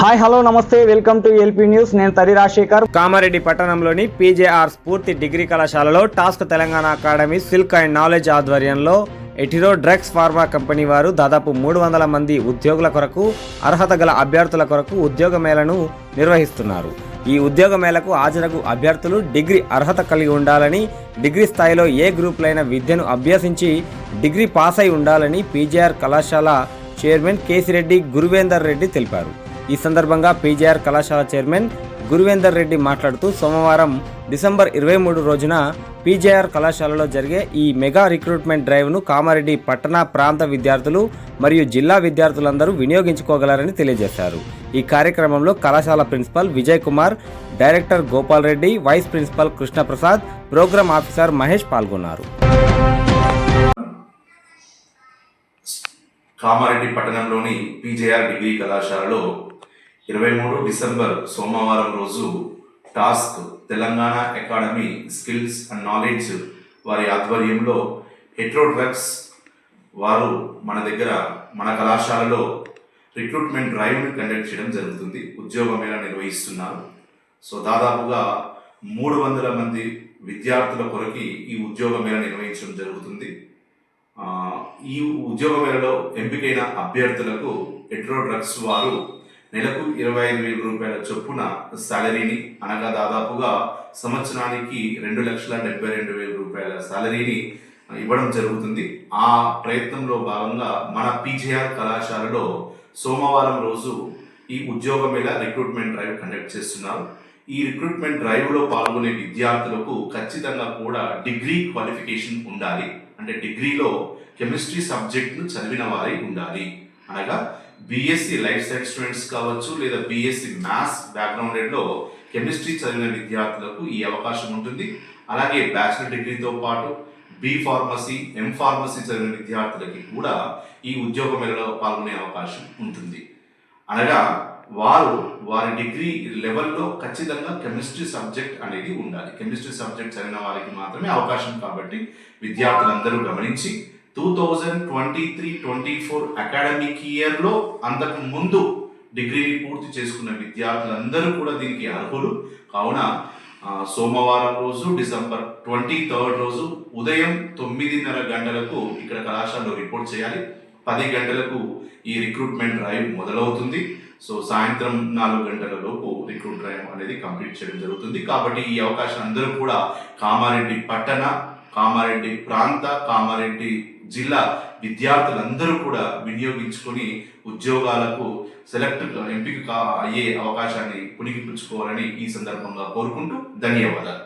Hi hello నమస్తే welcome to LP news. నేను తరి రాజశేఖర్. కామారెడ్డి పట్టణంలోని పీజేఆర్ స్ఫూర్తి డిగ్రీ కళాశాలలో task Telangana academy silk and knowledge ఆధ్వర్యంలో ఎటిరో డ్రగ్స్ ఫార్మా కంపెనీ వారు దాదాపు 300 మంది ఉద్యోగుల కొరకు అర్హత గల అభ్యర్థుల కొరకు ఉద్యోగ మేళను నిర్వహిస్తున్నారు. ఈ ఉద్యోగ మేళకు హాజరగు అభ్యర్థులు డిగ్రీ అర్హత కలిగి ఉండాలని, డిగ్రీ స్థాయిలో ఏ గ్రూపులైన విద్యను అభ్యసించి డిగ్రీ పాస్ అయి ఉండాలని పీజేఆర్ కళాశాల చైర్మన్ కేసిరెడ్డి గురువేందర్ రెడ్డి తెలిపారు. ఈ సందర్భంగా పీజేఆర్ కళాశాల చైర్మన్ గురువేందర్ రెడ్డి మాట్లాడుతూ సోమవారం డిసెంబర్ 23 రోజున పీజేఆర్ కళాశాలలో జరిగే ఈ మెగా రిక్రూట్మెంట్ డ్రైవ్ను కామారెడ్డి పట్టణ ప్రాంత విద్యార్థులు మరియు జిల్లా విద్యార్థులందరూ వినియోగించుకోగలరని తెలియజేశారు. ఈ కార్యక్రమంలో కళాశాల principal Vijay Kumar, director Gopal Reddy, vice principal Krishnaprasad, program officer Mahesh పాల్గొన్నారు. కామారెడ్డి పట్టణంలోని పీజేఆర్ డిగ్రీ కళాశాలలో 23 డిసెంబర్ సోమవారం రోజు task Telangana academy skills and knowledge వారి ఆధ్వర్యంలో హెట్రో డ్రగ్స్ వారు మన కళాశాలలో రిక్రూట్మెంట్ డ్రైవ్ని కండక్ట్ చేయడం జరుగుతుంది. ఉద్యోగ మేళ నిర్వహిస్తున్నారు. సో దాదాపుగా 300 మంది విద్యార్థుల కొరకు ఈ ఉద్యోగ మేళ నిర్వహించడం జరుగుతుంది. ఈ ఉద్యోగ మేళలో ఎంపికైన అభ్యర్థులకు హెట్రో డ్రగ్స్ వారు నెలకు 25,000 రూపాయల చొప్పున శాలరీని, అనగా దాదాపుగా సంవత్సరానికి 2,72,000 రూపాయల శాలరీని ఇవ్వడం జరుగుతుంది. ఆ ప్రయత్నంలో భాగంగా మన పీజేఆర్ కళాశాలలో సోమవారం రోజు ఈ ఉద్యోగ మేళ రిక్రూట్మెంట్ డ్రైవ్ కండక్ట్ చేస్తున్నారు. ఈ రిక్రూట్మెంట్ డ్రైవ్లో పాల్గొనే విద్యార్థులకు ఖచ్చితంగా కూడా డిగ్రీ క్వాలిఫికేషన్ ఉండాలి. అంటే డిగ్రీలో కెమిస్ట్రీ సబ్జెక్ట్ను చదివిన వారి ఉండాలి. అనగా బీఎస్సీ లైఫ్ సైన్స్ స్టూడెంట్స్ కావచ్చు, లేదా బీఎస్సీ మ్యాథ్స్ బ్యాక్గ్రౌండెడ్లో కెమిస్ట్రీ చదివిన విద్యార్థులకు ఈ అవకాశం ఉంటుంది. అలాగే బ్యాచిలర్ డిగ్రీతో పాటు బి ఫార్మసీ, ఎం ఫార్మసీ చదివిన విద్యార్థులకి కూడా ఈ ఉద్యోగ మేళలో పాల్గొనే అవకాశం ఉంటుంది. అనగా వారి డిగ్రీ లెవెల్లో ఖచ్చితంగా కెమిస్ట్రీ సబ్జెక్ట్ అనేది ఉండాలి. కెమిస్ట్రీ సబ్జెక్ట్ చదివిన వారికి మాత్రమే అవకాశం. కాబట్టి విద్యార్థులందరూ గమనించి 2023-24 అకాడమిక్ ఇయర్లో అంతకు ముందు డిగ్రీని పూర్తి చేసుకున్న విద్యార్థులందరూ కూడా దీనికి అర్హులు. కావున సోమవారం రోజు డిసెంబర్ 23 రోజు ఉదయం 9:30 గంటలకు ఇక్కడ కళాశాలలో రిపోర్ట్ చేయాలి. 10 గంటలకు ఈ రిక్రూట్మెంట్ డ్రైవ్ మొదలవుతుంది. సో సాయంత్రం 4 గంటల లోపు రిక్రూట్ డ్రైవ్ అనేది కంప్లీట్ చేయడం జరుగుతుంది. కాబట్టి ఈ అవకాశం అందరూ కూడా కామారెడ్డి పట్టణ, కామారెడ్డి ప్రాంత, కామారెడ్డి జిల్లా విద్యార్థులందరూ కూడా వినియోగించుకొని ఉద్యోగాలకు ఎంపిక అయ్యే అవకాశాన్ని పుణికిపుచ్చుకోవాలని ఈ సందర్భంగా కోరుకుంటూ ధన్యవాదాలు.